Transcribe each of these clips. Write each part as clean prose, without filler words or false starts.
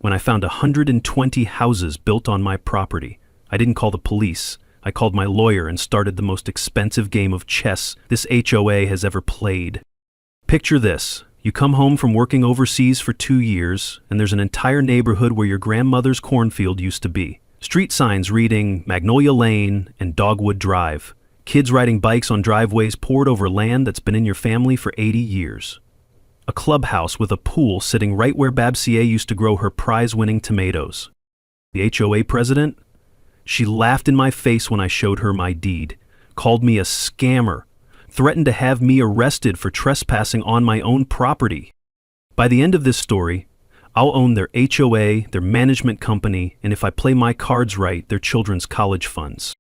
when I found 120 houses built on my property. I didn't call the police. I called my lawyer and started the most expensive game of chess this HOA has ever played. Picture this. You come home from working overseas for 2 years, and there's an entire neighborhood where your grandmother's cornfield used to be. Street signs reading Magnolia Lane and Dogwood Drive. Kids riding bikes on driveways poured over land that's been in your family for 80 years. A clubhouse with a pool sitting right where Babsier used to grow her prize-winning tomatoes. The HOA president? She laughed in my face when I showed her my deed, called me a scammer, threatened to have me arrested for trespassing on my own property. By the end of this story, I'll own their HOA, their management company, and if I play my cards right, their children's college funds.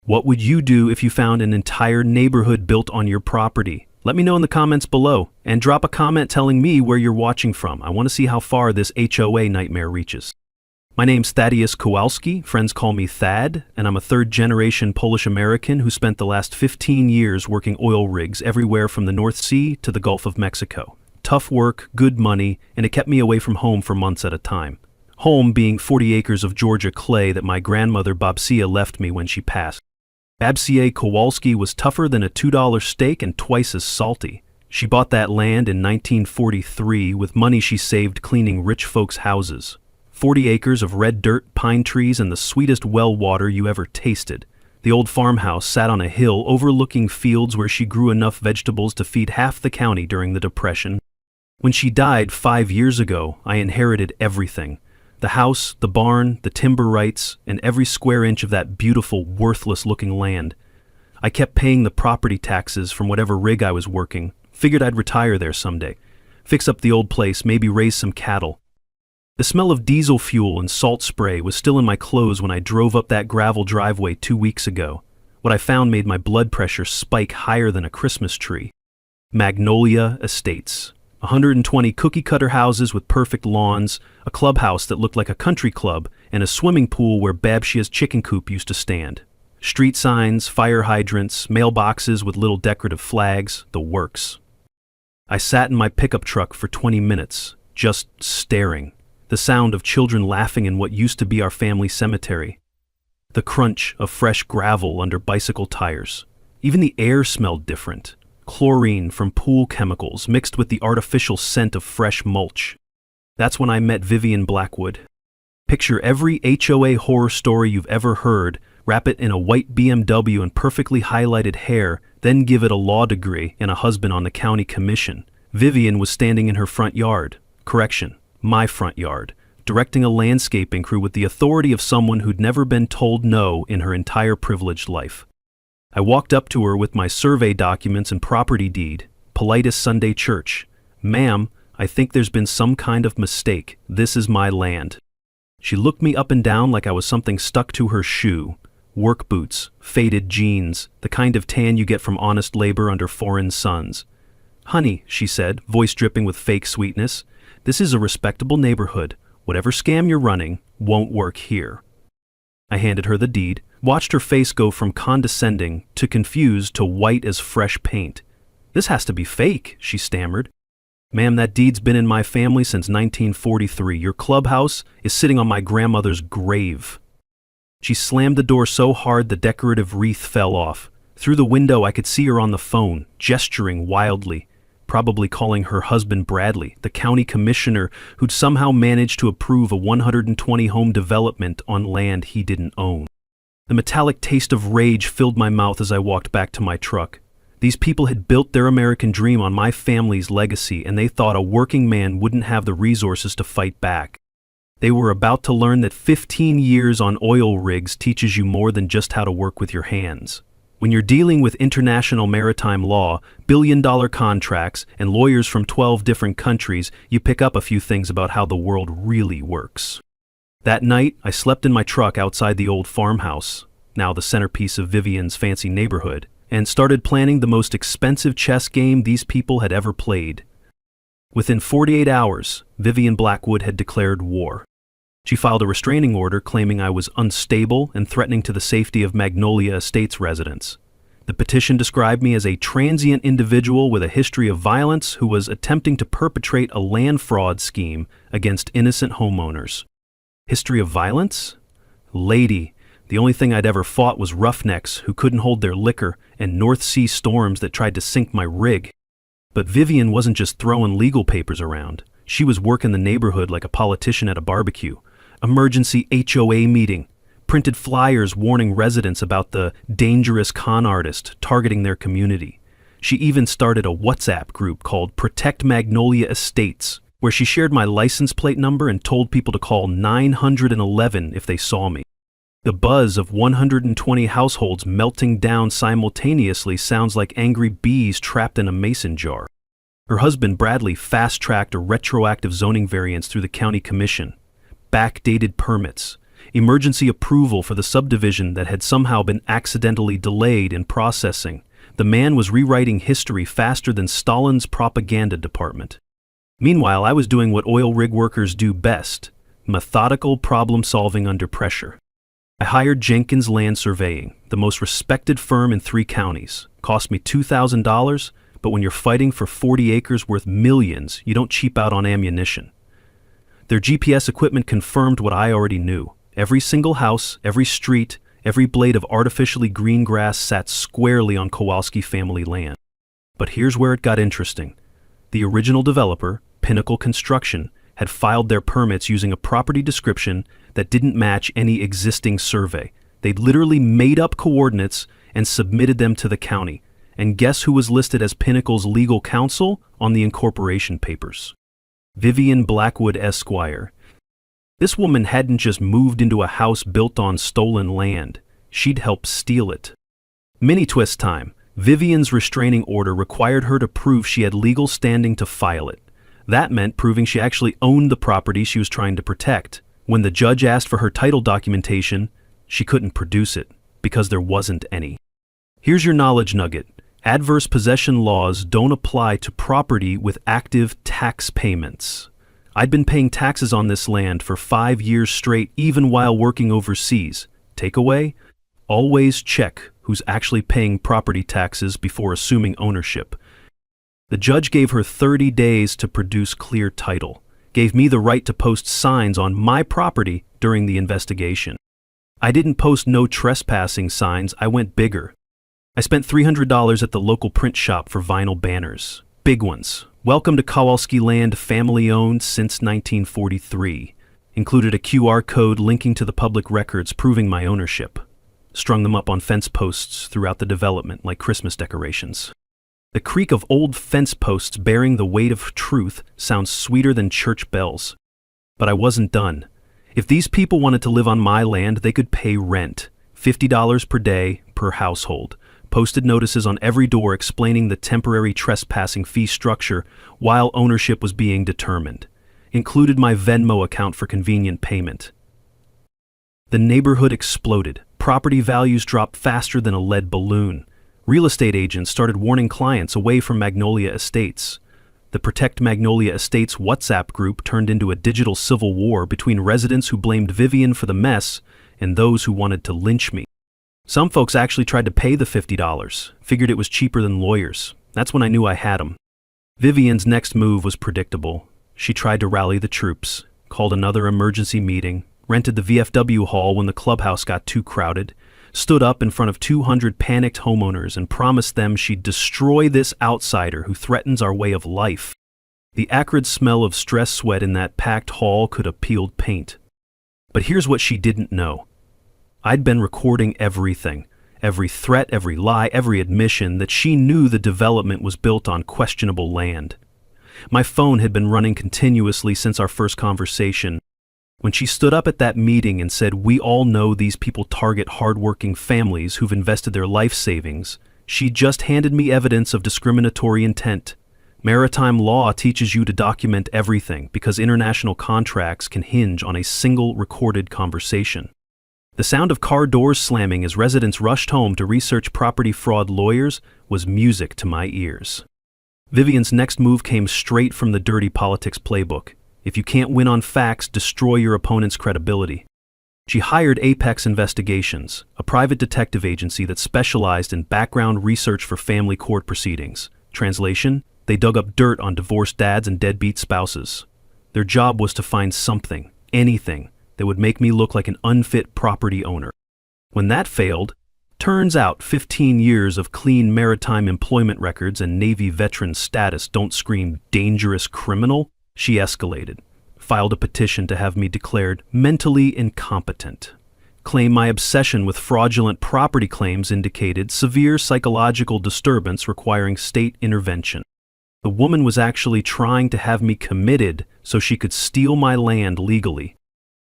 What would you do if you found an entire neighborhood built on your property? Let me know in the comments below, and drop a comment telling me where you're watching from. I want to see how far this HOA nightmare reaches. My name's Thaddeus Kowalski, friends call me Thad, and I'm a third-generation Polish-American who spent the last 15 years working oil rigs everywhere from the North Sea to the Gulf of Mexico. Tough work, good money, and it kept me away from home for months at a time. Home being 40 acres of Georgia clay that my grandmother Babsia left me when she passed. Babsier Kowalski was tougher than a $2 steak and twice as salty. She bought that land in 1943 with money she saved cleaning rich folks' houses. 40 acres of red dirt, pine trees, and the sweetest well water you ever tasted. The old farmhouse sat on a hill overlooking fields where she grew enough vegetables to feed half the county during the Depression. When she died 5 years ago, I inherited everything. The house, the barn, the timber rights, and every square inch of that beautiful, worthless-looking land. I kept paying the property taxes from whatever rig I was working. Figured I'd retire there someday. Fix up the old place, maybe raise some cattle. The smell of diesel fuel and salt spray was still in my clothes when I drove up that gravel driveway 2 weeks ago. What I found made my blood pressure spike higher than a Christmas tree. Magnolia Estates. 120 cookie-cutter houses with perfect lawns, a clubhouse that looked like a country club, and a swimming pool where Babsia's chicken coop used to stand. Street signs, fire hydrants, mailboxes with little decorative flags, the works. I sat in my pickup truck for 20 minutes, just staring. The sound of children laughing in what used to be our family cemetery. The crunch of fresh gravel under bicycle tires. Even the air smelled different. Chlorine from pool chemicals mixed with the artificial scent of fresh mulch. That's when I met Vivian Blackwood. Picture every HOA horror story you've ever heard, wrap it in a white BMW and perfectly highlighted hair, then give it a law degree and a husband on the county commission. Vivian was standing in her front yard. Correction, my front yard, directing a landscaping crew with the authority of someone who'd never been told no in her entire privileged life. I walked up to her with my survey documents and property deed, polite as Sunday church. "Ma'am, I think there's been some kind of mistake. This is my land." She looked me up and down like I was something stuck to her shoe. Work boots, faded jeans, the kind of tan you get from honest labor under foreign suns. "Honey," she said, voice dripping with fake sweetness, "this is a respectable neighborhood. Whatever scam you're running won't work here." I handed her the deed, watched her face go from condescending to confused to white as fresh paint. "This has to be fake," she stammered. "Ma'am, that deed's been in my family since 1943. Your clubhouse is sitting on my grandmother's grave." She slammed the door so hard the decorative wreath fell off. Through the window I could see her on the phone, gesturing wildly, probably calling her husband Bradley, the county commissioner who'd somehow managed to approve a 120-home development on land he didn't own. The metallic taste of rage filled my mouth as I walked back to my truck. These people had built their American dream on my family's legacy, and they thought a working man wouldn't have the resources to fight back. They were about to learn that 15 years on oil rigs teaches you more than just how to work with your hands. When you're dealing with international maritime law, billion-dollar contracts, and lawyers from 12 different countries, you pick up a few things about how the world really works. That night, I slept in my truck outside the old farmhouse, now the centerpiece of Vivian's fancy neighborhood, and started planning the most expensive chess game these people had ever played. Within 48 hours, Vivian Blackwood had declared war. She filed a restraining order claiming I was unstable and threatening to the safety of Magnolia Estates residents. The petition described me as a transient individual with a history of violence who was attempting to perpetrate a land fraud scheme against innocent homeowners. History of violence? Lady, the only thing I'd ever fought was roughnecks who couldn't hold their liquor and North Sea storms that tried to sink my rig. But Vivian wasn't just throwing legal papers around. She was working the neighborhood like a politician at a barbecue. Emergency HOA meeting. Printed flyers warning residents about the dangerous con artist targeting their community. She even started a WhatsApp group called Protect Magnolia Estates, where she shared my license plate number and told people to call 911 if they saw me. The buzz of 120 households melting down simultaneously sounds like angry bees trapped in a mason jar. Her husband Bradley fast-tracked a retroactive zoning variance through the county commission, backdated permits, emergency approval for the subdivision that had somehow been accidentally delayed in processing. The man was rewriting history faster than Stalin's propaganda department. Meanwhile, I was doing what oil rig workers do best, methodical problem-solving under pressure. I hired Jenkins Land Surveying, the most respected firm in 3 counties. Cost me $2,000, but when you're fighting for 40 acres worth millions, you don't cheap out on ammunition. Their GPS equipment confirmed what I already knew. Every single house, every street, every blade of artificially green grass sat squarely on Kowalski family land. But here's where it got interesting. The original developer, Pinnacle Construction, had filed their permits using a property description that didn't match any existing survey. They'd literally made up coordinates and submitted them to the county. And guess who was listed as Pinnacle's legal counsel on the incorporation papers? Vivian Blackwood Esquire. This woman hadn't just moved into a house built on stolen land. She'd helped steal it. Mini twist time. Vivian's restraining order required her to prove she had legal standing to file it. That meant proving she actually owned the property she was trying to protect. When the judge asked for her title documentation, she couldn't produce it because there wasn't any. Here's your knowledge nugget. Adverse possession laws don't apply to property with active tax payments. I'd been paying taxes on this land for 5 years straight, even while working overseas. Takeaway? Always check who's actually paying property taxes before assuming ownership. The judge gave her 30 days to produce clear title, gave me the right to post signs on my property during the investigation. I didn't post no trespassing signs, I went bigger. I spent $300 at the local print shop for vinyl banners. Big ones. Welcome to Kowalski Land, family owned since 1943. Included a QR code linking to the public records proving my ownership. Strung them up on fence posts throughout the development like Christmas decorations. The creak of old fence posts bearing the weight of truth sounds sweeter than church bells. But I wasn't done. If these people wanted to live on my land, they could pay rent. $50 per day per household. Posted notices on every door explaining the temporary trespassing fee structure while ownership was being determined. Included my Venmo account for convenient payment. The neighborhood exploded. Property values dropped faster than a lead balloon. Real estate agents started warning clients away from Magnolia Estates. The Protect Magnolia Estates WhatsApp group turned into a digital civil war between residents who blamed Vivian for the mess and those who wanted to lynch me. Some folks actually tried to pay the $50, figured it was cheaper than lawyers. That's when I knew I had them. Vivian's next move was predictable. She tried to rally the troops, called another emergency meeting, rented the VFW hall when the clubhouse got too crowded, stood up in front of 200 panicked homeowners and promised them she'd destroy this outsider who threatens our way of life. The acrid smell of stress sweat in that packed hall could have peeled paint. But here's what she didn't know. I'd been recording everything, every threat, every lie, every admission that she knew the development was built on questionable land. My phone had been running continuously since our first conversation. When she stood up at that meeting and said, "We all know these people target hardworking families who've invested their life savings," she just handed me evidence of discriminatory intent. Maritime law teaches you to document everything because international contracts can hinge on a single recorded conversation. The sound of car doors slamming as residents rushed home to research property fraud lawyers was music to my ears. Vivian's next move came straight from the dirty politics playbook. If you can't win on facts, destroy your opponent's credibility. She hired Apex Investigations, a private detective agency that specialized in background research for family court proceedings. Translation: they dug up dirt on divorced dads and deadbeat spouses. Their job was to find something, anything, that would make me look like an unfit property owner. When that failed, turns out 15 years of clean maritime employment records and Navy veteran status don't scream dangerous criminal. She escalated, filed a petition to have me declared mentally incompetent, claimed my obsession with fraudulent property claims indicated severe psychological disturbance requiring state intervention. The woman was actually trying to have me committed so she could steal my land legally.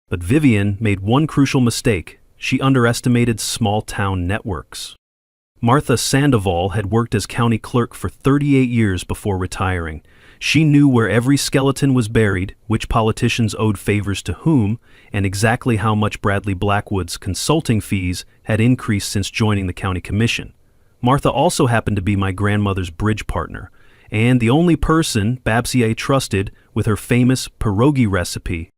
But Vivian made one crucial mistake. She underestimated small-town networks. Martha Sandoval had worked as county clerk for 38 years before retiring. She knew where every skeleton was buried, which politicians owed favors to whom, and exactly how much Bradley Blackwood's consulting fees had increased since joining the county commission. Martha also happened to be my grandmother's bridge partner, and the only person Babsier trusted with her famous pierogi recipe.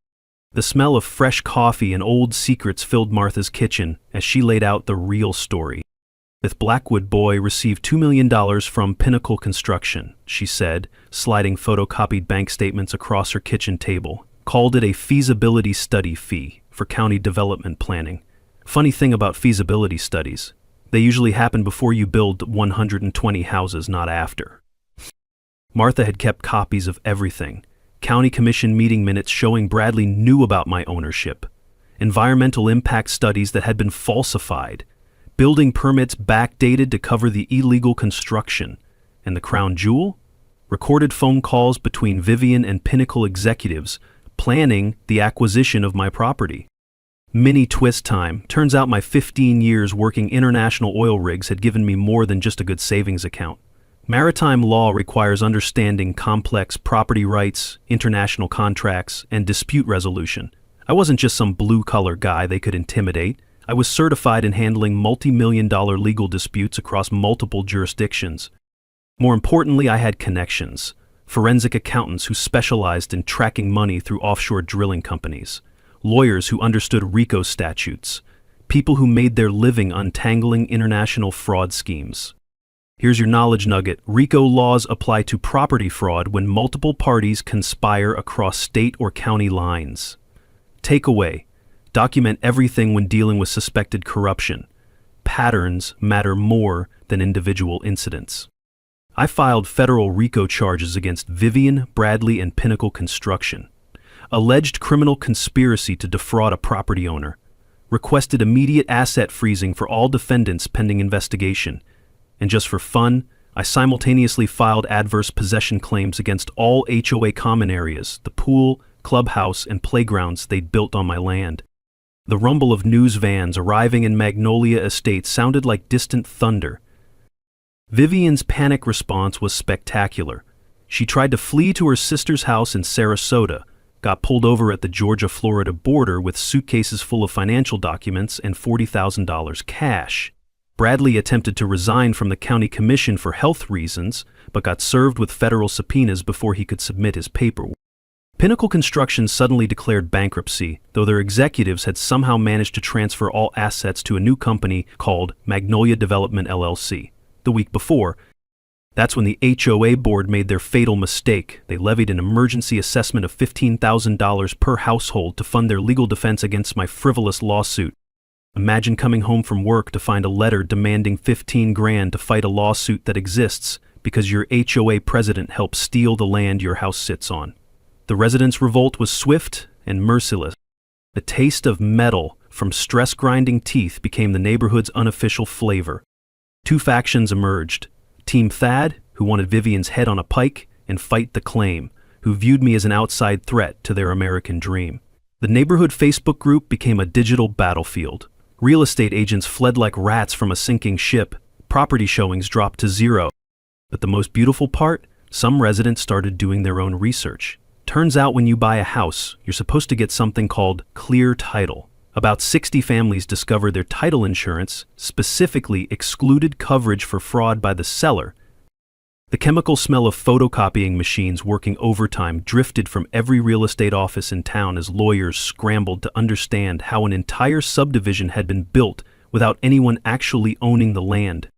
The smell of fresh coffee and old secrets filled Martha's kitchen as she laid out the real story. The Blackwood boy received $2 million from Pinnacle Construction, she said, sliding photocopied bank statements across her kitchen table, called it a feasibility study fee for county development planning. Funny thing about feasibility studies, they usually happen before you build 120 houses, not after. Martha had kept copies of everything. County Commission meeting minutes showing Bradley knew about my ownership, environmental impact studies that had been falsified, building permits backdated to cover the illegal construction, and the crown jewel? Recorded phone calls between Vivian and Pinnacle executives planning the acquisition of my property. Mini twist time. Turns out my 15 years working international oil rigs had given me more than just a good savings account. Maritime law requires understanding complex property rights, international contracts, and dispute resolution. I wasn't just some blue-collar guy they could intimidate. I was certified in handling multi-million-dollar legal disputes across multiple jurisdictions. More importantly, I had connections. Forensic accountants who specialized in tracking money through offshore drilling companies. Lawyers who understood RICO statutes. People who made their living untangling international fraud schemes. Here's your knowledge nugget. RICO laws apply to property fraud when multiple parties conspire across state or county lines. Takeaway: document everything when dealing with suspected corruption. Patterns matter more than individual incidents. I filed federal RICO charges against Vivian, Bradley, and Pinnacle Construction. Alleged criminal conspiracy to defraud a property owner. Requested immediate asset freezing for all defendants pending investigation. And just for fun, I simultaneously filed adverse possession claims against all HOA common areas, the pool, clubhouse, and playgrounds they'd built on my land. The rumble of news vans arriving in Magnolia Estates sounded like distant thunder. Vivian's panic response was spectacular. She tried to flee to her sister's house in Sarasota, got pulled over at the Georgia-Florida border with suitcases full of financial documents and $40,000 cash. Bradley attempted to resign from the county commission for health reasons, but got served with federal subpoenas before he could submit his paperwork. Pinnacle Construction suddenly declared bankruptcy, though their executives had somehow managed to transfer all assets to a new company called Magnolia Development LLC. The week before, that's when the HOA board made their fatal mistake. They levied an emergency assessment of $15,000 per household to fund their legal defense against my frivolous lawsuit. Imagine coming home from work to find a letter demanding $15,000 to fight a lawsuit that exists because your HOA president helped steal the land your house sits on. The residents' revolt was swift and merciless. The taste of metal from stress-grinding teeth became the neighborhood's unofficial flavor. Two factions emerged. Team Thad, who wanted Vivian's head on a pike, and Fight the Claim, who viewed me as an outside threat to their American dream. The neighborhood Facebook group became a digital battlefield. Real estate agents fled like rats from a sinking ship. Property showings dropped to zero. But the most beautiful part? Some residents started doing their own research. Turns out when you buy a house, you're supposed to get something called clear title. About 60 families discovered their title insurance specifically excluded coverage for fraud by the seller. The chemical smell of photocopying machines working overtime drifted from every real estate office in town as lawyers scrambled to understand how an entire subdivision had been built without anyone actually owning the land.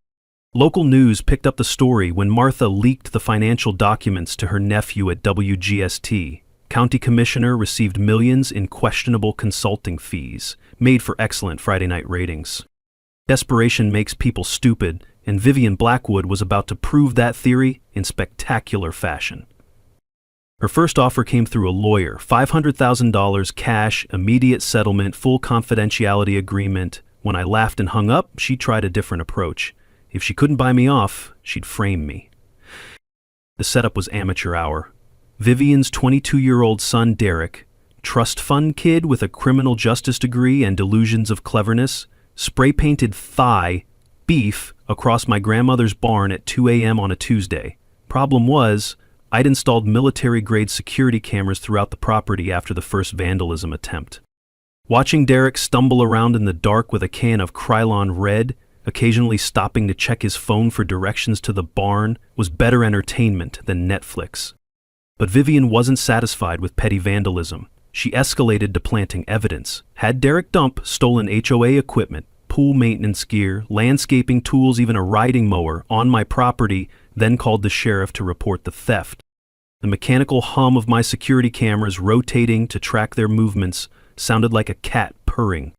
Local news picked up the story when Martha leaked the financial documents to her nephew at WGST. County Commissioner received millions in questionable consulting fees, made for excellent Friday night ratings. Desperation makes people stupid, and Vivian Blackwood was about to prove that theory in spectacular fashion. Her first offer came through a lawyer, $500,000 cash, immediate settlement, full confidentiality agreement. When I laughed and hung up, she tried a different approach. If she couldn't buy me off, she'd frame me. The setup was amateur hour. Vivian's 22-year-old son, Derek, trust fund kid with a criminal justice degree and delusions of cleverness, spray-painted thigh beef across my grandmother's barn at 2 a.m. on a Tuesday. Problem was, I'd installed military-grade security cameras throughout the property after the first vandalism attempt. Watching Derek stumble around in the dark with a can of Krylon Red, occasionally stopping to check his phone for directions to the barn, was better entertainment than Netflix. But Vivian wasn't satisfied with petty vandalism. She escalated to planting evidence. Had Derek dump stolen HOA equipment, pool maintenance gear, landscaping tools, even a riding mower on my property, then called the sheriff to report the theft. The mechanical hum of my security cameras rotating to track their movements sounded like a cat purring.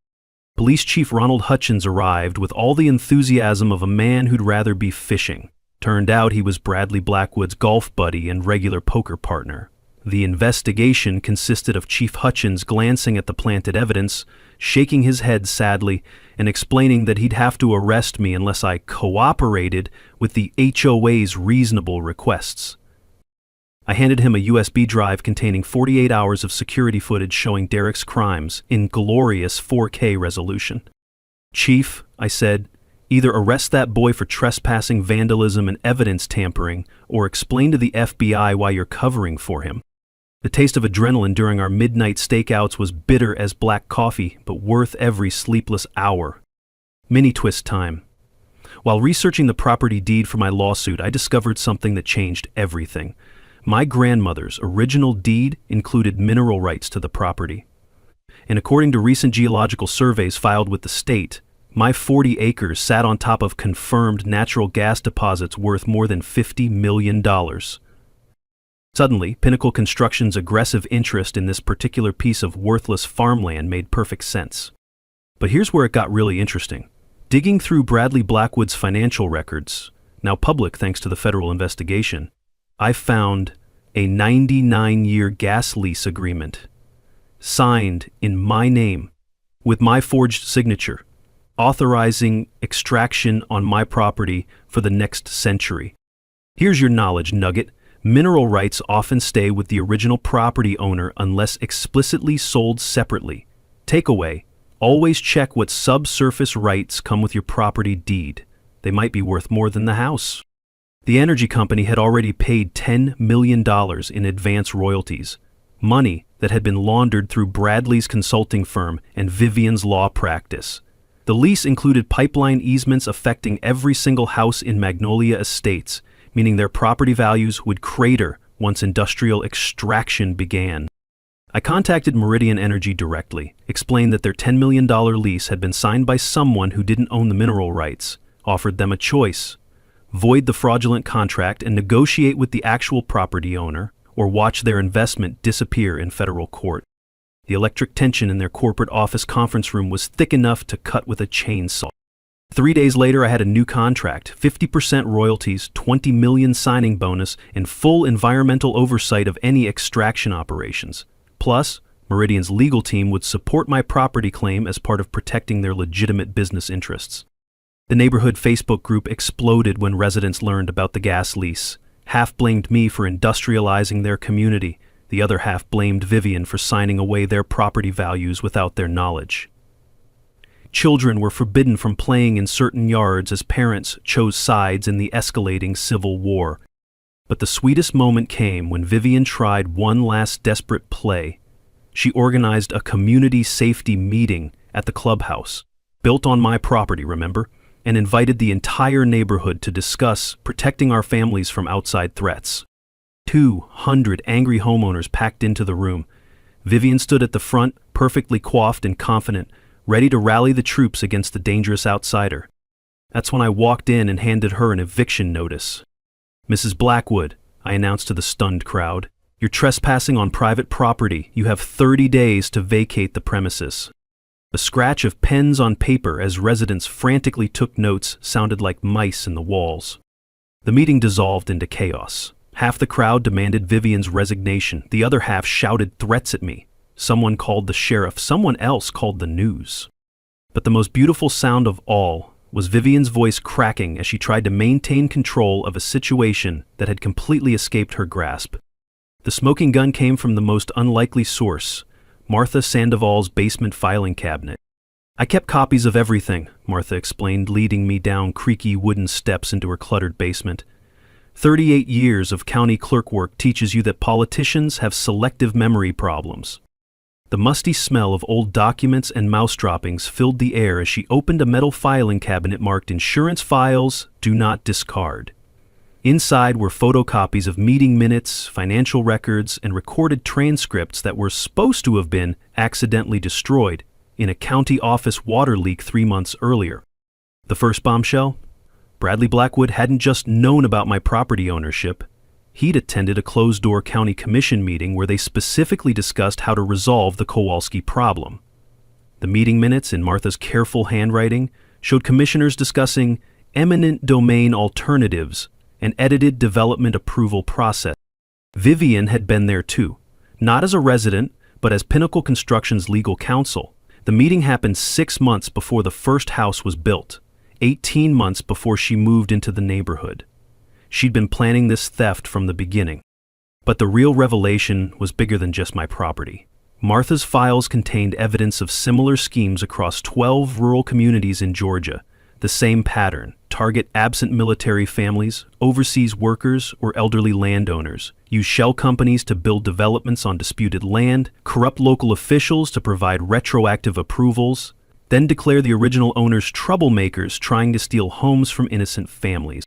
Police Chief Ronald Hutchins arrived with all the enthusiasm of a man who'd rather be fishing. Turned out he was Bradley Blackwood's golf buddy and regular poker partner. The investigation consisted of Chief Hutchins glancing at the planted evidence, shaking his head sadly, and explaining that he'd have to arrest me unless I cooperated with the HOA's reasonable requests. I handed him a USB drive containing 48 hours of security footage showing Derek's crimes in glorious 4K resolution. "Chief," I said, "either arrest that boy for trespassing, vandalism, and evidence tampering, or explain to the FBI why you're covering for him." The taste of adrenaline during our midnight stakeouts was bitter as black coffee, but worth every sleepless hour. Mini-twist time. While researching the property deed for my lawsuit, I discovered something that changed everything. My grandmother's original deed included mineral rights to the property. And according to recent geological surveys filed with the state, my 40 acres sat on top of confirmed natural gas deposits worth more than $50 million. Suddenly, Pinnacle Construction's aggressive interest in this particular piece of worthless farmland made perfect sense. But here's where it got really interesting. Digging through Bradley Blackwood's financial records, now public thanks to the federal investigation, I found a 99-year gas lease agreement, signed in my name, with my forged signature, authorizing extraction on my property for the next century. Here's your knowledge nugget. Mineral rights often stay with the original property owner unless explicitly sold separately. Takeaway: always check what subsurface rights come with your property deed. They might be worth more than the house. The energy company had already paid $10 million in advance royalties, money that had been laundered through Bradley's consulting firm and Vivian's law practice. The lease included pipeline easements affecting every single house in Magnolia Estates, meaning their property values would crater once industrial extraction began. I contacted Meridian Energy directly, explained that their $10 million lease had been signed by someone who didn't own the mineral rights, offered them a choice: void the fraudulent contract and negotiate with the actual property owner, or watch their investment disappear in federal court. The electric tension in their corporate office conference room was thick enough to cut with a chainsaw. 3 days later, I had a new contract, 50% royalties, $20 million signing bonus, and full environmental oversight of any extraction operations. Plus, Meridian's legal team would support my property claim as part of protecting their legitimate business interests. The neighborhood Facebook group exploded when residents learned about the gas lease. Half blamed me for industrializing their community. The other half blamed Vivian for signing away their property values without their knowledge. Children were forbidden from playing in certain yards as parents chose sides in the escalating civil war. But the sweetest moment came when Vivian tried one last desperate play. She organized a community safety meeting at the clubhouse, built on my property, remember? and invited the entire neighborhood to discuss protecting our families from outside threats. 200 angry homeowners packed into the room. Vivian stood at the front, perfectly coiffed and confident, ready to rally the troops against the dangerous outsider. That's when I walked in and handed her an eviction notice. "Mrs. Blackwood," I announced to the stunned crowd, "you're trespassing on private property. You have 30 days to vacate the premises." The scratch of pens on paper as residents frantically took notes sounded like mice in the walls. The meeting dissolved into chaos. Half the crowd demanded Vivian's resignation. The other half shouted threats at me. Someone called the sheriff. Someone else called the news. But the most beautiful sound of all was Vivian's voice cracking as she tried to maintain control of a situation that had completely escaped her grasp. The smoking gun came from the most unlikely source, Martha Sandoval's basement filing cabinet. "I kept copies of everything," Martha explained, leading me down creaky wooden steps into her cluttered basement. 38 years of county clerk work teaches you that politicians have selective memory problems. The musty smell of old documents and mouse droppings filled the air as she opened a metal filing cabinet marked "Insurance Files, Do Not Discard." Inside were photocopies of meeting minutes, financial records, and recorded transcripts that were supposed to have been accidentally destroyed in a county office water leak 3 months earlier. The first bombshell? Bradley Blackwood hadn't just known about my property ownership. He'd attended a closed-door county commission meeting where they specifically discussed how to resolve the Kowalski problem. The meeting minutes, in Martha's careful handwriting, showed commissioners discussing eminent domain alternatives and edited development approval process. Vivian had been there too, not as a resident, but as Pinnacle Construction's legal counsel. The meeting happened 6 months before the first house was built, 18 months before she moved into the neighborhood. She'd been planning this theft from the beginning. But the real revelation was bigger than just my property. Martha's files contained evidence of similar schemes across 12 rural communities in Georgia. The same pattern: target absent military families, overseas workers, or elderly landowners, use shell companies to build developments on disputed land, corrupt local officials to provide retroactive approvals, then declare the original owners troublemakers trying to steal homes from innocent families.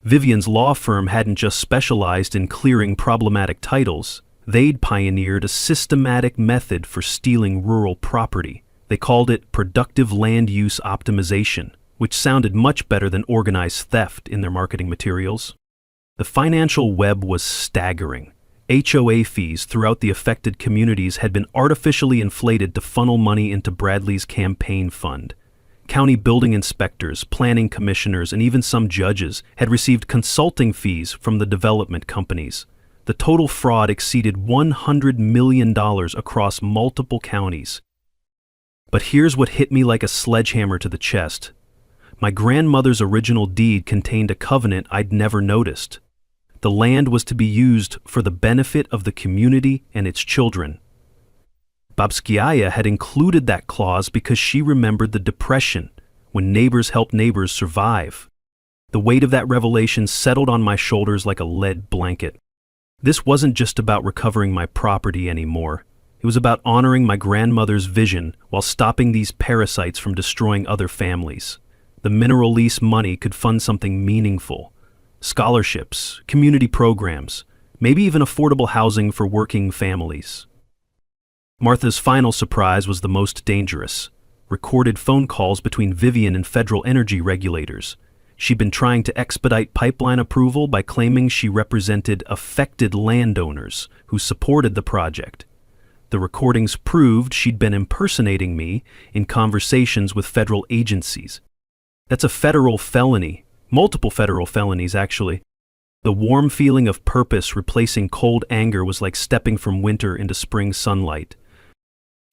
Vivian's law firm hadn't just specialized in clearing problematic titles. They'd pioneered a systematic method for stealing rural property. They called it productive land use optimization, which sounded much better than organized theft in their marketing materials. The financial web was staggering. HOA fees throughout the affected communities had been artificially inflated to funnel money into Bradley's campaign fund. County building inspectors, planning commissioners, and even some judges had received consulting fees from the development companies. The total fraud exceeded $100 million across multiple counties. But here's what hit me like a sledgehammer to the chest. My grandmother's original deed contained a covenant I'd never noticed. The land was to be used for the benefit of the community and its children. Babskiaya had included that clause because she remembered the Depression, when neighbors helped neighbors survive. The weight of that revelation settled on my shoulders like a lead blanket. This wasn't just about recovering my property anymore. It was about honoring my grandmother's vision while stopping these parasites from destroying other families. The mineral lease money could fund something meaningful: scholarships, community programs, maybe even affordable housing for working families. Martha's final surprise was the most dangerous: recorded phone calls between Vivian and federal energy regulators. She'd been trying to expedite pipeline approval by claiming she represented affected landowners who supported the project. The recordings proved she'd been impersonating me in conversations with federal agencies. That's a federal felony, multiple federal felonies actually. The warm feeling of purpose replacing cold anger was like stepping from winter into spring sunlight.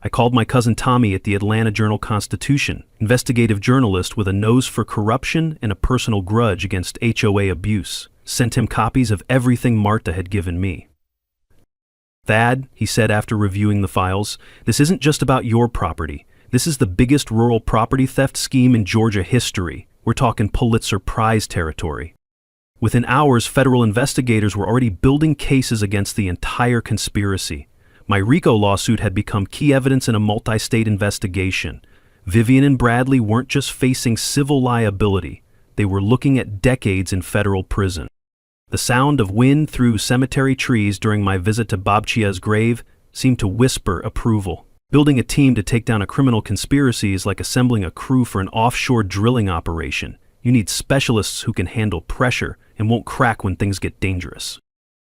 I called my cousin Tommy at the Atlanta Journal-Constitution, investigative journalist with a nose for corruption and a personal grudge against HOA abuse, sent him copies of everything Martha had given me. "Thad," he said after reviewing the files, "this isn't just about your property. This is the biggest rural property theft scheme in Georgia history. We're talking Pulitzer Prize territory." Within hours, federal investigators were already building cases against the entire conspiracy. My RICO lawsuit had become key evidence in a multi-state investigation. Vivian and Bradley weren't just facing civil liability, they were looking at decades in federal prison. The sound of wind through cemetery trees during my visit to Babchia's grave seemed to whisper approval. Building a team to take down a criminal conspiracy is like assembling a crew for an offshore drilling operation. You need specialists who can handle pressure and won't crack when things get dangerous.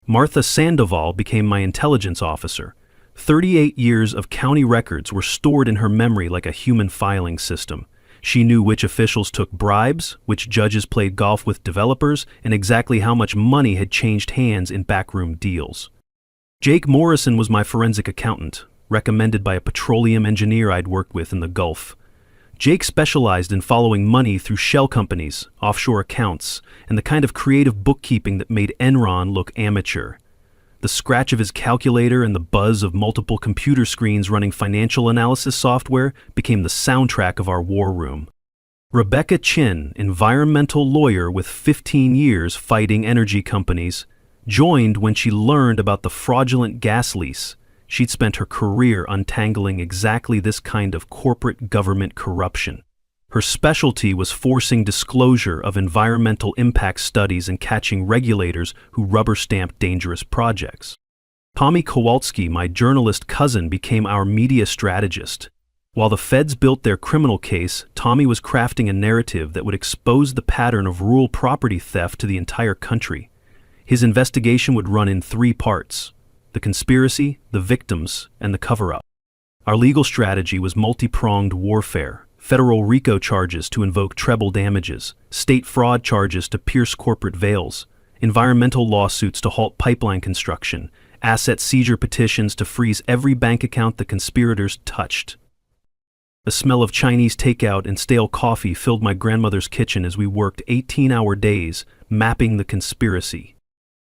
Martha Sandoval became my intelligence officer. 38 years of county records were stored in her memory like a human filing system. She knew which officials took bribes, which judges played golf with developers, and exactly how much money had changed hands in backroom deals. Jake Morrison was my forensic accountant, recommended by a petroleum engineer I'd worked with in the Gulf. Jake specialized in following money through shell companies, offshore accounts, and the kind of creative bookkeeping that made Enron look amateur. The scratch of his calculator and the buzz of multiple computer screens running financial analysis software became the soundtrack of our war room. Rebecca Chin, environmental lawyer with 15 years fighting energy companies, joined when she learned about the fraudulent gas lease. She'd spent her career untangling exactly this kind of corporate government corruption. Her specialty was forcing disclosure of environmental impact studies and catching regulators who rubber-stamped dangerous projects. Tommy Kowalski, my journalist cousin, became our media strategist. While the feds built their criminal case, Tommy was crafting a narrative that would expose the pattern of rural property theft to the entire country. His investigation would run in 3 parts: the conspiracy, the victims, and the cover-up. Our legal strategy was multi-pronged warfare. Federal RICO charges to invoke treble damages, state fraud charges to pierce corporate veils, environmental lawsuits to halt pipeline construction, asset seizure petitions to freeze every bank account the conspirators touched. The smell of Chinese takeout and stale coffee filled my grandmother's kitchen as we worked 18-hour days mapping the conspiracy.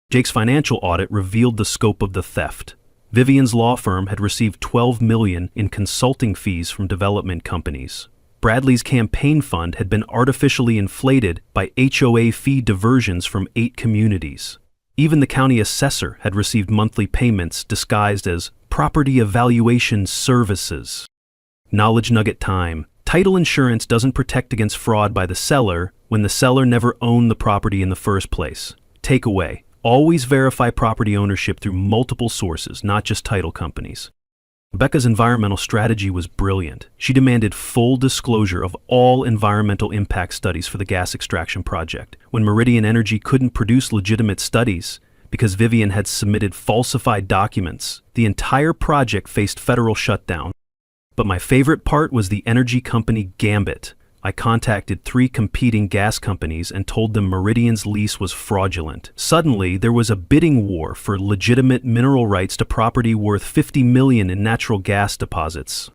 Jake's financial audit revealed the scope of the theft. Vivian's law firm had received $12 million in consulting fees from development companies. Bradley's campaign fund had been artificially inflated by HOA fee diversions from 8 communities. Even the county assessor had received monthly payments disguised as property evaluation services. Knowledge nugget time. Title insurance doesn't protect against fraud by the seller when the seller never owned the property in the first place. Takeaway: always verify property ownership through multiple sources, not just title companies. Rebecca's environmental strategy was brilliant. She demanded full disclosure of all environmental impact studies for the gas extraction project. When Meridian Energy couldn't produce legitimate studies because Vivian had submitted falsified documents, the entire project faced federal shutdown. But my favorite part was the energy company gambit. I contacted 3 competing gas companies and told them Meridian's lease was fraudulent. Suddenly, there was a bidding war for legitimate mineral rights to property worth $50 million in natural gas deposits.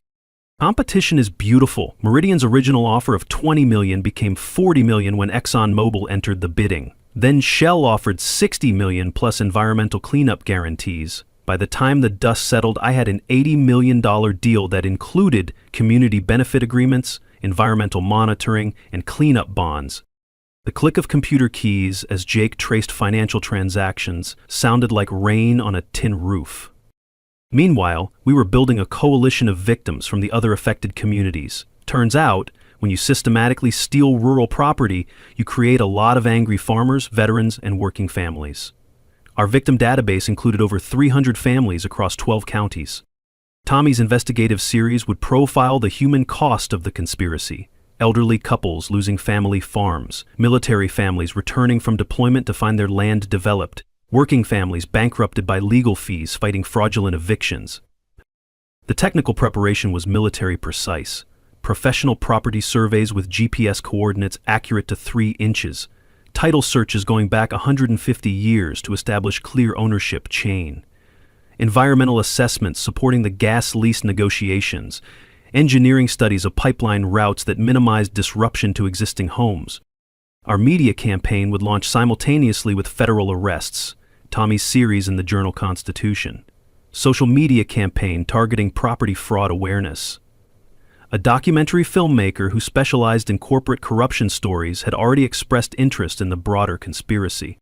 Competition is beautiful. Meridian's original offer of $20 million became $40 million when ExxonMobil entered the bidding. Then Shell offered $60 million plus environmental cleanup guarantees. By the time the dust settled, I had an $80 million deal that included community benefit agreements, environmental monitoring, and cleanup bonds. The click of computer keys as Jake traced financial transactions sounded like rain on a tin roof. Meanwhile, we were building a coalition of victims from the other affected communities. Turns out, when you systematically steal rural property, you create a lot of angry farmers, veterans, and working families. Our victim database included over 300 families across 12 counties. Tommy's investigative series would profile the human cost of the conspiracy: elderly couples losing family farms, military families returning from deployment to find their land developed, working families bankrupted by legal fees fighting fraudulent evictions. The technical preparation was military precise. Professional property surveys with GPS coordinates accurate to 3 inches. Title searches going back 150 years to establish clear ownership chain. Environmental assessments supporting the gas lease negotiations, engineering studies of pipeline routes that minimized disruption to existing homes. Our media campaign would launch simultaneously with federal arrests, Tommy's series in the Journal-Constitution. Social media campaign targeting property fraud awareness. A documentary filmmaker who specialized in corporate corruption stories had already expressed interest in the broader conspiracy.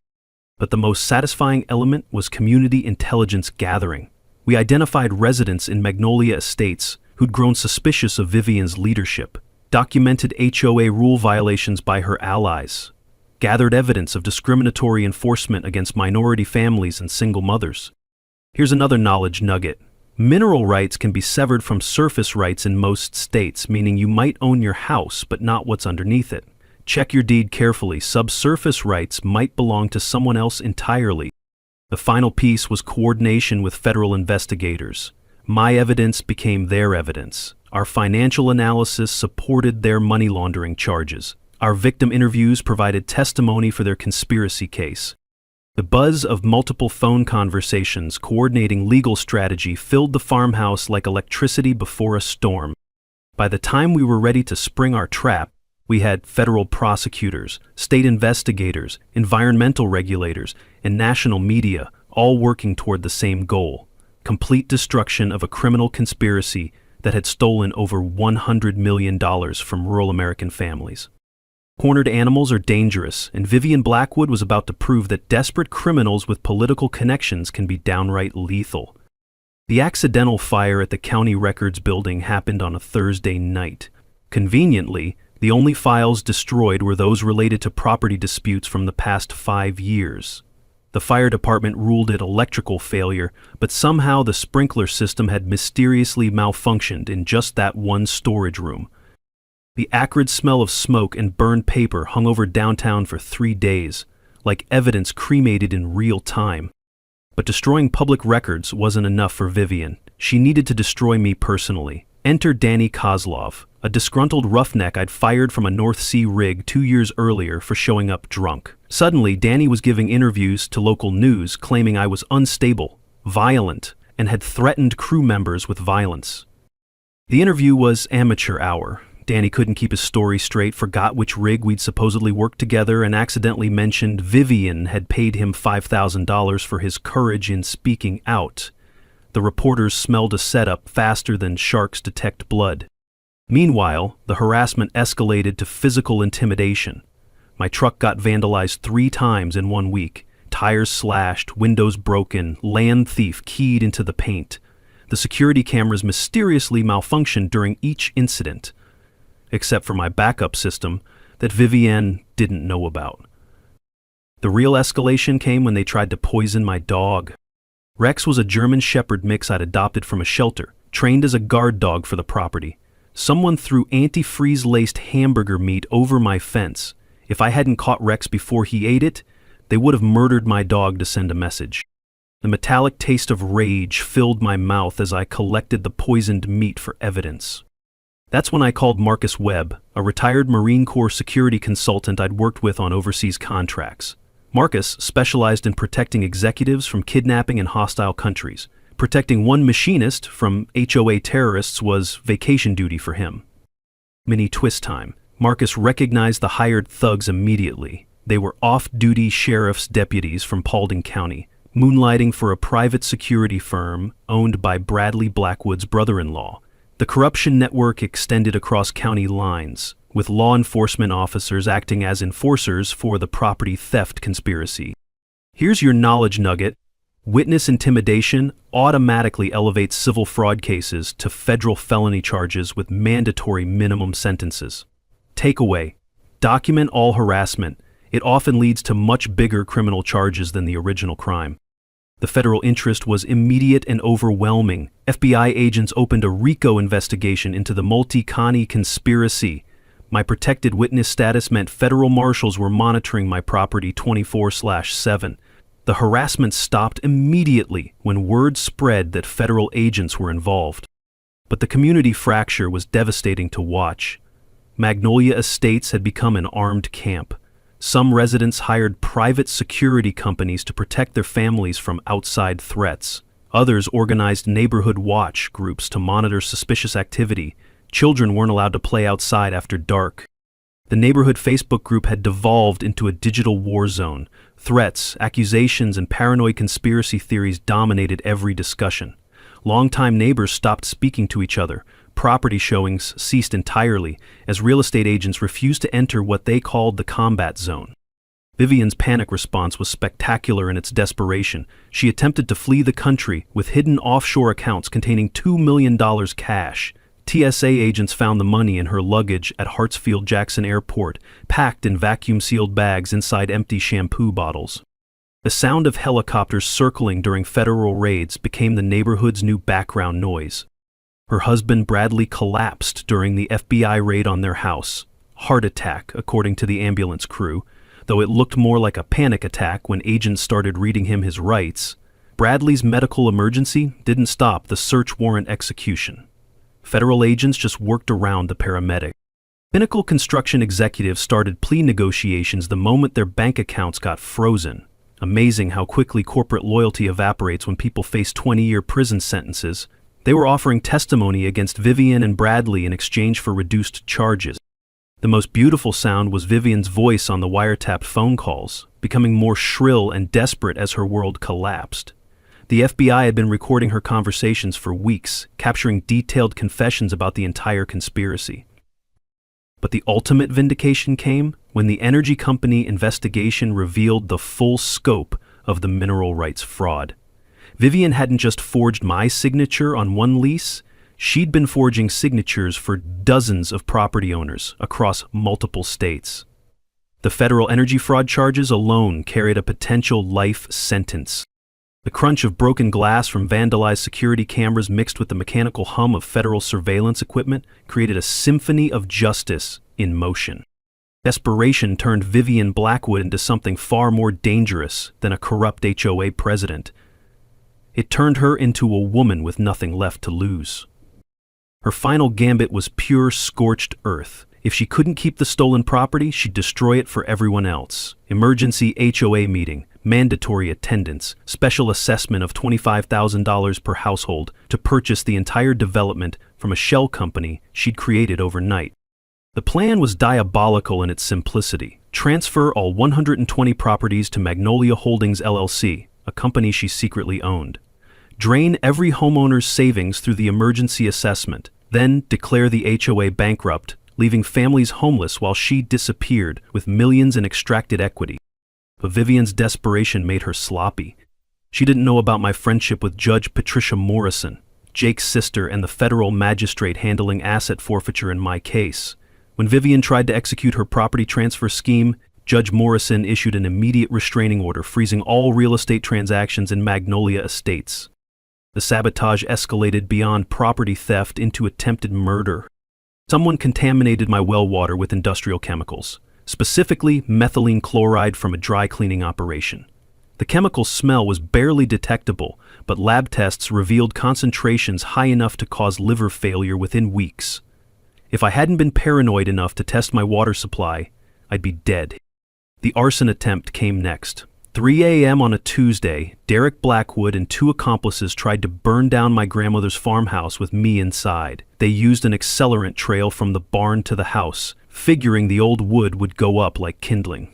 But the most satisfying element was community intelligence gathering. We identified residents in Magnolia Estates, who'd grown suspicious of Vivian's leadership, documented HOA rule violations by her allies, gathered evidence of discriminatory enforcement against minority families and single mothers. Here's another knowledge nugget. Mineral rights can be severed from surface rights in most states, meaning you might own your house but not what's underneath it. Check your deed carefully. Subsurface rights might belong to someone else entirely. The final piece was coordination with federal investigators. My evidence became their evidence. Our financial analysis supported their money laundering charges. Our victim interviews provided testimony for their conspiracy case. The buzz of multiple phone conversations coordinating legal strategy filled the farmhouse like electricity before a storm. By the time we were ready to spring our trap, we had federal prosecutors, state investigators, environmental regulators, and national media all working toward the same goal: complete destruction of a criminal conspiracy that had stolen over $100 million from rural American families. Cornered animals are dangerous, and Vivian Blackwood was about to prove that desperate criminals with political connections can be downright lethal. The accidental fire at the county records building happened on a Thursday night. Conveniently, the only files destroyed were those related to property disputes from the past 5 years. The fire department ruled it electrical failure, but somehow the sprinkler system had mysteriously malfunctioned in just that one storage room. The acrid smell of smoke and burned paper hung over downtown for 3 days, like evidence cremated in real time. But destroying public records wasn't enough for Vivian. She needed to destroy me personally. Enter Danny Kozlov, a disgruntled roughneck I'd fired from a North Sea rig 2 years earlier for showing up drunk. Suddenly, Danny was giving interviews to local news claiming I was unstable, violent, and had threatened crew members with violence. The interview was amateur hour. Danny couldn't keep his story straight, forgot which rig we'd supposedly worked together, and accidentally mentioned Vivian had paid him $5,000 for his courage in speaking out. The reporters smelled a setup faster than sharks detect blood. Meanwhile, the harassment escalated to physical intimidation. My truck got vandalized 3 times in 1 week. Tires slashed, windows broken, land thief keyed into the paint. The security cameras mysteriously malfunctioned during each incident, except for my backup system that Vivienne didn't know about. The real escalation came when they tried to poison my dog. Rex was a German Shepherd mix I'd adopted from a shelter, trained as a guard dog for the property. Someone threw antifreeze-laced hamburger meat over my fence. If I hadn't caught Rex before he ate it, they would have murdered my dog to send a message. The metallic taste of rage filled my mouth as I collected the poisoned meat for evidence. That's when I called Marcus Webb, a retired Marine Corps security consultant I'd worked with on overseas contracts. Marcus specialized in protecting executives from kidnapping in hostile countries. Protecting one machinist from HOA terrorists was vacation duty for him. Mini twist time. Marcus recognized the hired thugs immediately. They were off-duty sheriff's deputies from Paulding County, moonlighting for a private security firm owned by Bradley Blackwood's brother-in-law. The corruption network extended across county lines, with law enforcement officers acting as enforcers for the property theft conspiracy. Here's your knowledge nugget. Witness intimidation automatically elevates civil fraud cases to federal felony charges with mandatory minimum sentences. Takeaway: document all harassment. It often leads to much bigger criminal charges than the original crime. The federal interest was immediate and overwhelming. FBI agents opened a RICO investigation into the Multi-County conspiracy. My protected witness status meant federal marshals were monitoring my property 24/7. The harassment stopped immediately when word spread that federal agents were involved. But the community fracture was devastating to watch. Magnolia Estates had become an armed camp. Some residents hired private security companies to protect their families from outside threats. Others organized neighborhood watch groups to monitor suspicious activity. Children weren't allowed to play outside after dark. The neighborhood Facebook group had devolved into a digital war zone. Threats, accusations, and paranoid conspiracy theories dominated every discussion. Longtime neighbors stopped speaking to each other. Property showings ceased entirely as real estate agents refused to enter what they called the combat zone. Vivian's panic response was spectacular in its desperation. She attempted to flee the country with hidden offshore accounts containing $2 million cash. TSA agents found the money in her luggage at Hartsfield-Jackson Airport, packed in vacuum-sealed bags inside empty shampoo bottles. The sound of helicopters circling during federal raids became the neighborhood's new background noise. Her husband Bradley collapsed during the FBI raid on their house. Heart attack, according to the ambulance crew, though it looked more like a panic attack when agents started reading him his rights. Bradley's medical emergency didn't stop the search warrant execution. Federal agents just worked around the paramedic. Pinnacle construction executives started plea negotiations the moment their bank accounts got frozen. Amazing how quickly corporate loyalty evaporates when people face 20-year prison sentences. They were offering testimony against Vivian and Bradley in exchange for reduced charges. The most beautiful sound was Vivian's voice on the wiretapped phone calls, becoming more shrill and desperate as her world collapsed. The FBI had been recording her conversations for weeks, capturing detailed confessions about the entire conspiracy. But the ultimate vindication came when the energy company investigation revealed the full scope of the mineral rights fraud. Vivian hadn't just forged my signature on one lease, she'd been forging signatures for dozens of property owners across multiple states. The federal energy fraud charges alone carried a potential life sentence. The crunch of broken glass from vandalized security cameras mixed with the mechanical hum of federal surveillance equipment created a symphony of justice in motion. Desperation turned Vivian Blackwood into something far more dangerous than a corrupt HOA president. It turned her into a woman with nothing left to lose. Her final gambit was pure scorched earth. If she couldn't keep the stolen property, she'd destroy it for everyone else. Emergency HOA meeting, mandatory attendance, special assessment of $25,000 per household to purchase the entire development from a shell company she'd created overnight. The plan was diabolical in its simplicity. Transfer all 120 properties to Magnolia Holdings LLC, a company she secretly owned. Drain every homeowner's savings through the emergency assessment, then declare the HOA bankrupt, leaving families homeless while she disappeared with millions in extracted equity. But Vivian's desperation made her sloppy. She didn't know about my friendship with Judge Patricia Morrison, Jake's sister and the federal magistrate handling asset forfeiture in my case. When Vivian tried to execute her property transfer scheme, Judge Morrison issued an immediate restraining order freezing all real estate transactions in Magnolia Estates. The sabotage escalated beyond property theft into attempted murder. Someone contaminated my well water with industrial chemicals, specifically methylene chloride from a dry cleaning operation. The chemical smell was barely detectable, but lab tests revealed concentrations high enough to cause liver failure within weeks. If I hadn't been paranoid enough to test my water supply, I'd be dead. The arson attempt came next. 3 a.m. on a Tuesday, Derek Blackwood and 2 accomplices tried to burn down my grandmother's farmhouse with me inside. They used an accelerant trail from the barn to the house, figuring the old wood would go up like kindling.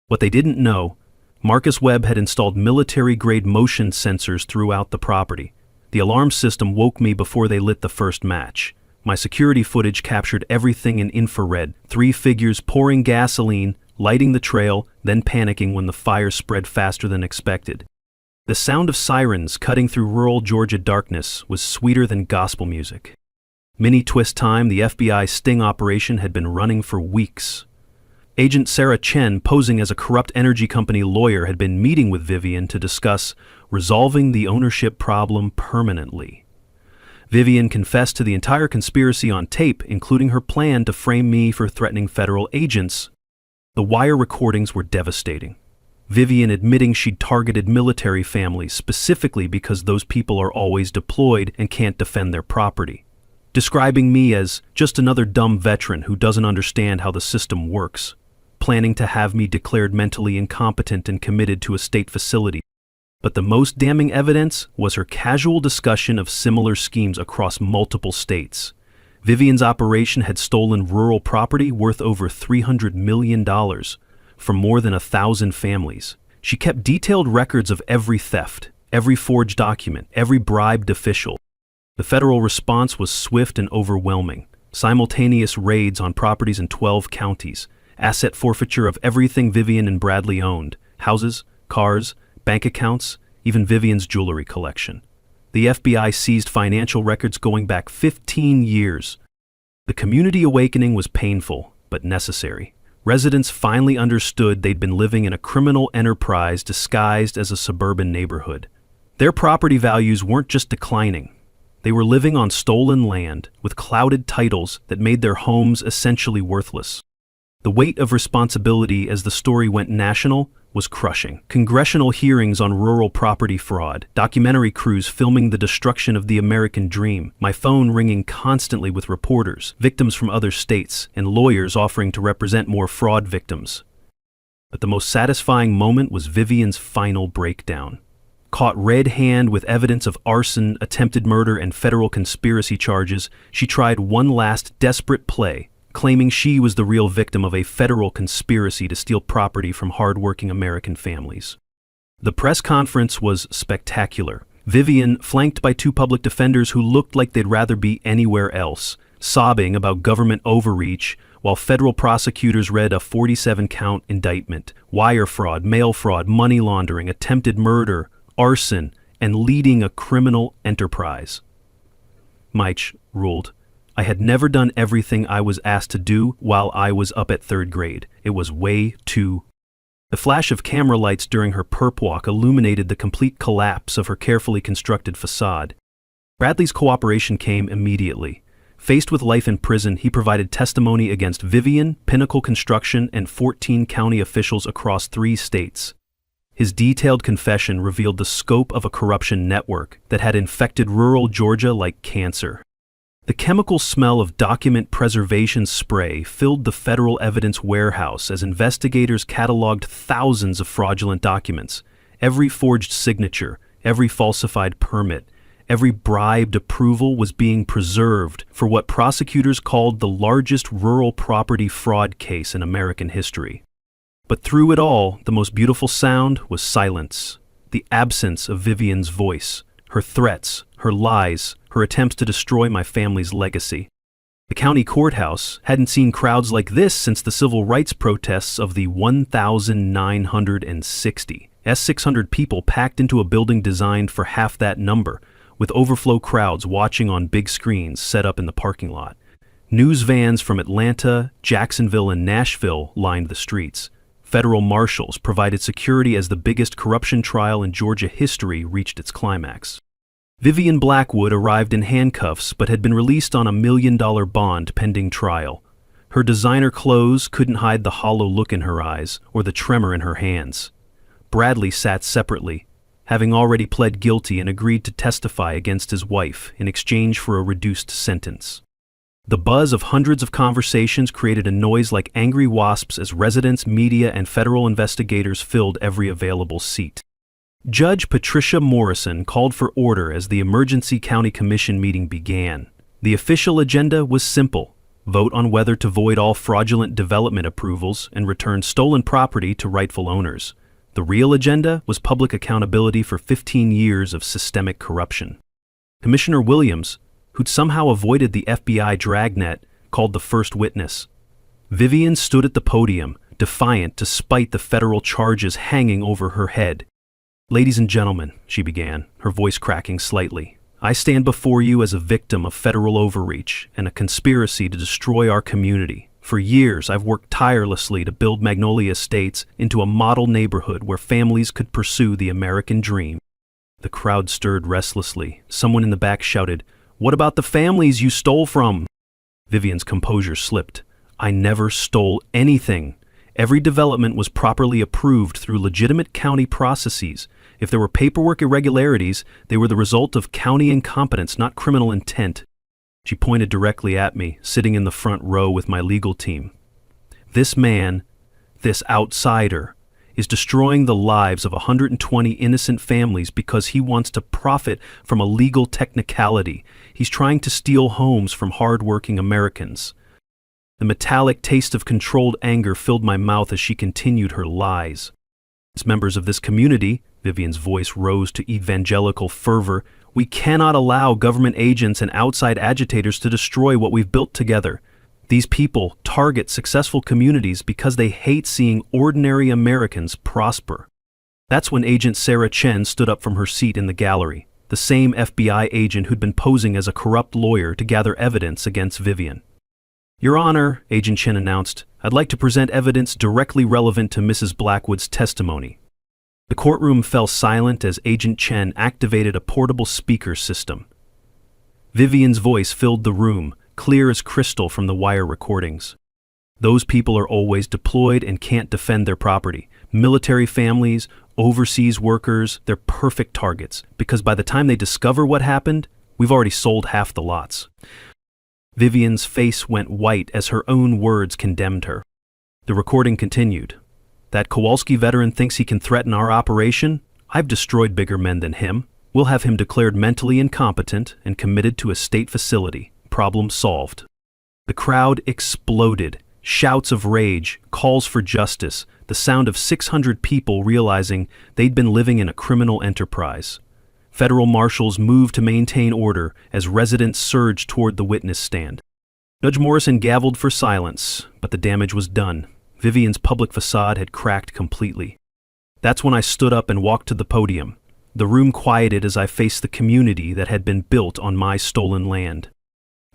What they didn't know, Marcus Webb had installed military-grade motion sensors throughout the property. The alarm system woke me before they lit the first match. My security footage captured everything in infrared, 3 figures pouring gasoline, lighting the trail, then panicking when the fire spread faster than expected. The sound of sirens cutting through rural Georgia darkness was sweeter than gospel music. Mini twist time, the FBI sting operation had been running for weeks. Agent Sarah Chen, posing as a corrupt energy company lawyer, had been meeting with Vivian to discuss resolving the ownership problem permanently. Vivian confessed to the entire conspiracy on tape, including her plan to frame me for threatening federal agents. The wire recordings were devastating. Vivian admitting she'd targeted military families specifically because those people are always deployed and can't defend their property. Describing me as just another dumb veteran who doesn't understand how the system works. Planning to have me declared mentally incompetent and committed to a state facility. But the most damning evidence was her casual discussion of similar schemes across multiple states. Vivian's operation had stolen rural property worth over $300 million from more than 1,000 families. She kept detailed records of every theft, every forged document, every bribed official. The federal response was swift and overwhelming. Simultaneous raids on properties in 12 counties, asset forfeiture of everything Vivian and Bradley owned, houses, cars, bank accounts, even Vivian's jewelry collection. The FBI seized financial records going back 15 years. The community awakening was painful, but necessary. Residents finally understood they'd been living in a criminal enterprise disguised as a suburban neighborhood. Their property values weren't just declining. They were living on stolen land with clouded titles that made their homes essentially worthless. The weight of responsibility as the story went national was crushing. Congressional hearings on rural property fraud, documentary crews filming the destruction of the American dream, my phone ringing constantly with reporters, victims from other states, and lawyers offering to represent more fraud victims. But the most satisfying moment was Vivian's final breakdown. Caught red-handed with evidence of arson, attempted murder, and federal conspiracy charges, she tried one last desperate play, claiming she was the real victim of a federal conspiracy to steal property from hard-working American families. The press conference was spectacular. Vivian, flanked by two public defenders who looked like they'd rather be anywhere else, sobbing about government overreach, while federal prosecutors read a 47-count indictment: wire fraud, mail fraud, money laundering, attempted murder, arson, and leading a criminal enterprise. Mike ruled, I had never done everything I was asked to do while I was up at third grade. It was way too. The flash of camera lights during her perp walk illuminated the complete collapse of her carefully constructed facade. Bradley's cooperation came immediately. Faced with life in prison, he provided testimony against Vivian, Pinnacle Construction, and 14 county officials across 3 states. His detailed confession revealed the scope of a corruption network that had infected rural Georgia like cancer. The chemical smell of document preservation spray filled the federal evidence warehouse as investigators cataloged thousands of fraudulent documents. Every forged signature, every falsified permit, every bribed approval was being preserved for what prosecutors called the largest rural property fraud case in American history. But through it all, the most beautiful sound was silence, the absence of Vivian's voice, her threats, her lies, her attempts to destroy my family's legacy. The county courthouse hadn't seen crowds like this since the civil rights protests of the 1,960. 600 people packed into a building designed for half that number, with overflow crowds watching on big screens set up in the parking lot. News vans from Atlanta, Jacksonville, and Nashville lined the streets. Federal marshals provided security as the biggest corruption trial in Georgia history reached its climax. Vivian Blackwood arrived in handcuffs but had been released on a $1 million bond pending trial. Her designer clothes couldn't hide the hollow look in her eyes or the tremor in her hands. Bradley sat separately, having already pled guilty and agreed to testify against his wife in exchange for a reduced sentence. The buzz of hundreds of conversations created a noise like angry wasps as residents, media, and federal investigators filled every available seat. Judge Patricia Morrison called for order as the Emergency County Commission meeting began. The official agenda was simple: vote on whether to void all fraudulent development approvals and return stolen property to rightful owners. The real agenda was public accountability for 15 years of systemic corruption. Commissioner Williams, who'd somehow avoided the FBI dragnet, called the first witness. Vivian stood at the podium, defiant despite the federal charges hanging over her head. Ladies and gentlemen, she began, her voice cracking slightly, I stand before you as a victim of federal overreach and a conspiracy to destroy our community. For years, I've worked tirelessly to build Magnolia Estates into a model neighborhood where families could pursue the American dream. The crowd stirred restlessly. Someone in the back shouted, "What about the families you stole from?" Vivian's composure slipped. I never stole anything. Every development was properly approved through legitimate county processes. If there were paperwork irregularities, they were the result of county incompetence, not criminal intent. She pointed directly at me, sitting in the front row with my legal team. This man, this outsider, is destroying the lives of 120 innocent families because he wants to profit from a legal technicality. He's trying to steal homes from hard-working Americans. The metallic taste of controlled anger filled my mouth as she continued her lies. As members of this community, Vivian's voice rose to evangelical fervor, we cannot allow government agents and outside agitators to destroy what we've built together. These people target successful communities because they hate seeing ordinary Americans prosper. That's when Agent Sarah Chen stood up from her seat in the gallery. the same FBI agent who'd been posing as a corrupt lawyer to gather evidence against Vivian. "Your Honor," Agent Chen announced, "I'd like to present evidence directly relevant to Mrs. Blackwood's testimony." The courtroom fell silent as Agent Chen activated a portable speaker system. Vivian's voice filled the room, clear as crystal from the wire recordings. "Those people are always deployed and can't defend their property. Military families, overseas workers, they're perfect targets, because by the time they discover what happened, we've already sold half the lots." Vivian's face went white as her own words condemned her. The recording continued. "That Kowalski veteran thinks he can threaten our operation? I've destroyed bigger men than him. We'll have him declared mentally incompetent and committed to a state facility. Problem solved." The crowd exploded. Shouts of rage, calls for justice, the sound of 600 people realizing they'd been living in a criminal enterprise. Federal marshals moved to maintain order as residents surged toward the witness stand. Judge Morrison gavelled for silence, but the damage was done. Vivian's public facade had cracked completely. That's when I stood up and walked to the podium. The room quieted as I faced the community that had been built on my stolen land.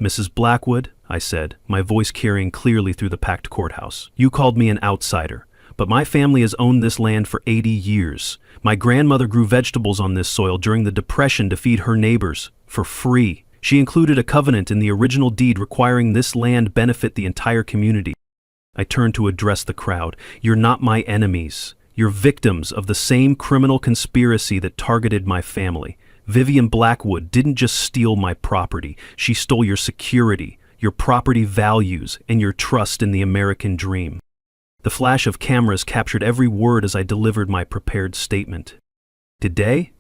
"Mrs. Blackwood," I said, my voice carrying clearly through the packed courthouse, "you called me an outsider, but my family has owned this land for 80 years. My grandmother grew vegetables on this soil during the Depression to feed her neighbors, for free. She included a covenant in the original deed requiring this land benefit the entire community." I turned to address the crowd. "You're not my enemies. You're victims of the same criminal conspiracy that targeted my family. Vivian Blackwood didn't just steal my property. She stole your security, your property values, and your trust in the American dream." The flash of cameras captured every word as I delivered my prepared statement. "Today,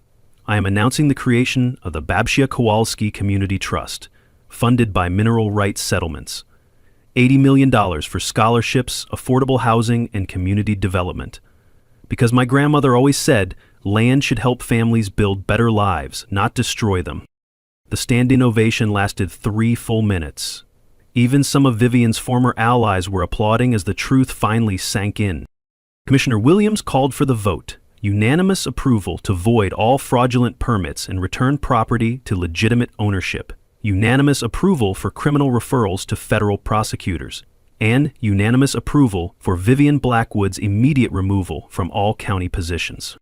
I am announcing the creation of the Babcia Kowalski Community Trust, funded by Mineral Rights Settlements. $80 million for scholarships, affordable housing, and community development. Because my grandmother always said, land should help families build better lives, not destroy them." The standing ovation lasted 3 full minutes. Even some of Vivian's former allies were applauding as the truth finally sank in. Commissioner Williams called for the vote, unanimous approval to void all fraudulent permits and return property to legitimate ownership, unanimous approval for criminal referrals to federal prosecutors, and unanimous approval for Vivian Blackwood's immediate removal from all county positions.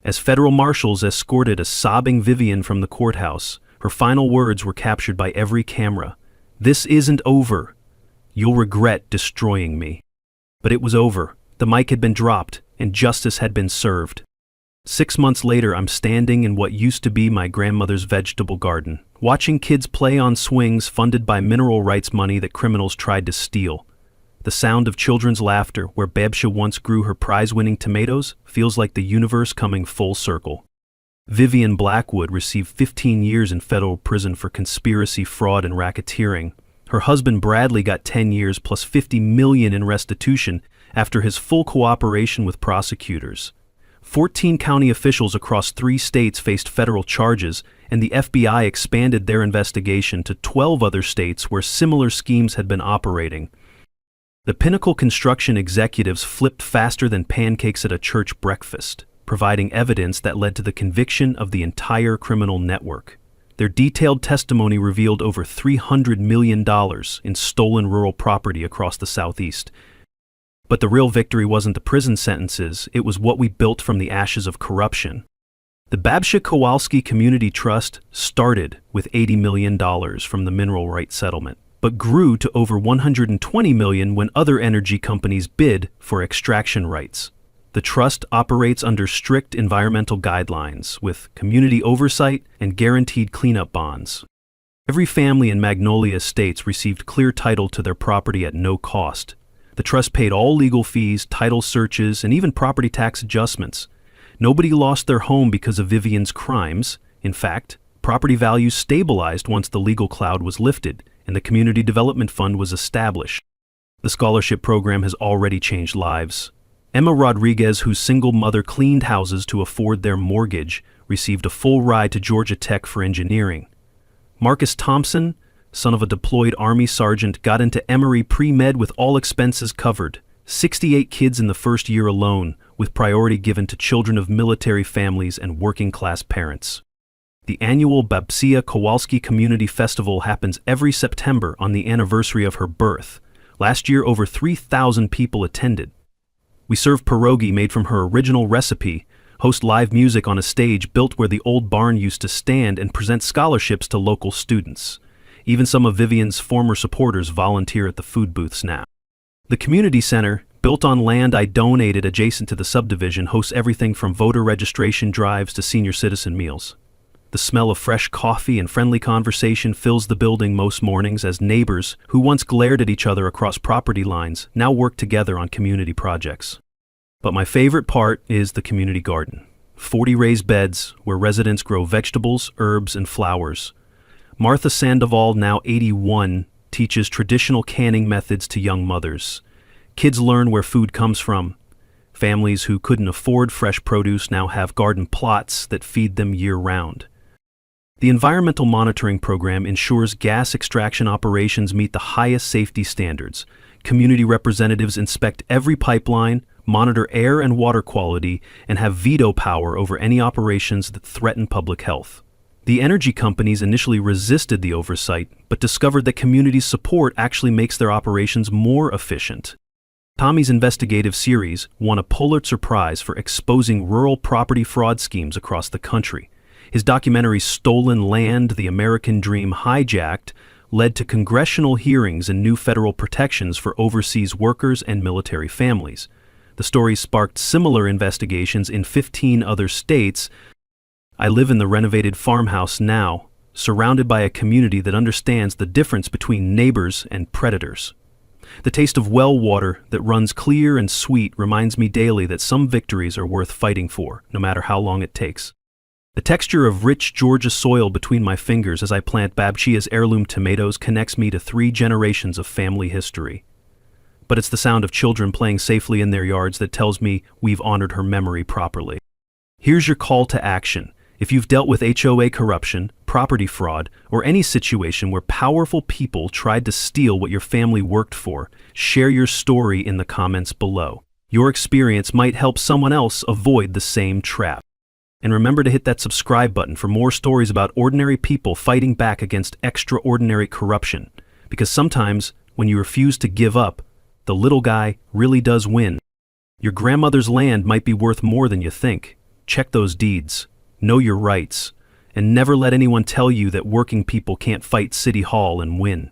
As federal marshals escorted a sobbing Vivian from the courthouse, her final words were captured by every camera. "This isn't over. You'll regret destroying me." But it was over. The mic had been dropped, and justice had been served. 6 months later, I'm standing in what used to be my grandmother's vegetable garden, watching kids play on swings funded by mineral rights money that criminals tried to steal. The sound of children's laughter where Babcia once grew her prize-winning tomatoes feels like the universe coming full circle. Vivian Blackwood received 15 years in federal prison for conspiracy, fraud, and racketeering. Her husband Bradley got 10 years plus $50 million in restitution after his full cooperation with prosecutors. 14 county officials across 3 states faced federal charges, and the FBI expanded their investigation to 12 other states where similar schemes had been operating. The Pinnacle Construction executives flipped faster than pancakes at a church breakfast, providing evidence that led to the conviction of the entire criminal network. Their detailed testimony revealed over $300 million in stolen rural property across the Southeast. But the real victory wasn't the prison sentences, it was what we built from the ashes of corruption. The Babcia Kowalski Community Trust started with $80 million from the mineral rights settlement, but grew to over $120 million when other energy companies bid for extraction rights. The trust operates under strict environmental guidelines, with community oversight and guaranteed cleanup bonds. Every family in Magnolia Estates received clear title to their property at no cost. The trust paid all legal fees, title searches, and even property tax adjustments. Nobody lost their home because of Vivian's crimes. In fact, property values stabilized once the legal cloud was lifted and the Community Development Fund was established. The scholarship program has already changed lives. Emma Rodriguez, whose single mother cleaned houses to afford their mortgage, received a full ride to Georgia Tech for engineering. Marcus Thompson, son of a deployed Army sergeant, got into Emory pre-med with all expenses covered. 68 kids in the first year alone, with priority given to children of military families and working-class parents. The annual Babcia Kowalski Community Festival happens every September on the anniversary of her birth. Last year, over 3,000 people attended. We serve pierogi made from her original recipe, host live music on a stage built where the old barn used to stand, and present scholarships to local students. Even some of Vivian's former supporters volunteer at the food booths now. The community center, built on land I donated adjacent to the subdivision, hosts everything from voter registration drives to senior citizen meals. The smell of fresh coffee and friendly conversation fills the building most mornings as neighbors, who once glared at each other across property lines, now work together on community projects. But my favorite part is the community garden. 40 raised beds where residents grow vegetables, herbs, and flowers. Martha Sandoval, now 81, teaches traditional canning methods to young mothers. Kids learn where food comes from. Families who couldn't afford fresh produce now have garden plots that feed them year-round. The environmental monitoring program ensures gas extraction operations meet the highest safety standards. Community representatives inspect every pipeline, monitor air and water quality, and have veto power over any operations that threaten public health. The energy companies initially resisted the oversight, but discovered that community support actually makes their operations more efficient. Tommy's investigative series won a Pulitzer Prize for exposing rural property fraud schemes across the country. His documentary Stolen Land, The American Dream Hijacked led to congressional hearings and new federal protections for overseas workers and military families. The story sparked similar investigations in 15 other states. I live in the renovated farmhouse now, surrounded by a community that understands the difference between neighbors and predators. The taste of well water that runs clear and sweet reminds me daily that some victories are worth fighting for, no matter how long it takes. The texture of rich Georgia soil between my fingers as I plant Babcia's heirloom tomatoes connects me to 3 generations of family history. But it's the sound of children playing safely in their yards that tells me we've honored her memory properly. Here's your call to action. If you've dealt with HOA corruption, property fraud, or any situation where powerful people tried to steal what your family worked for, share your story in the comments below. Your experience might help someone else avoid the same trap. And remember to hit that subscribe button for more stories about ordinary people fighting back against extraordinary corruption. Because sometimes, when you refuse to give up, the little guy really does win. Your grandmother's land might be worth more than you think. Check those deeds. Know your rights. And never let anyone tell you that working people can't fight City Hall and win.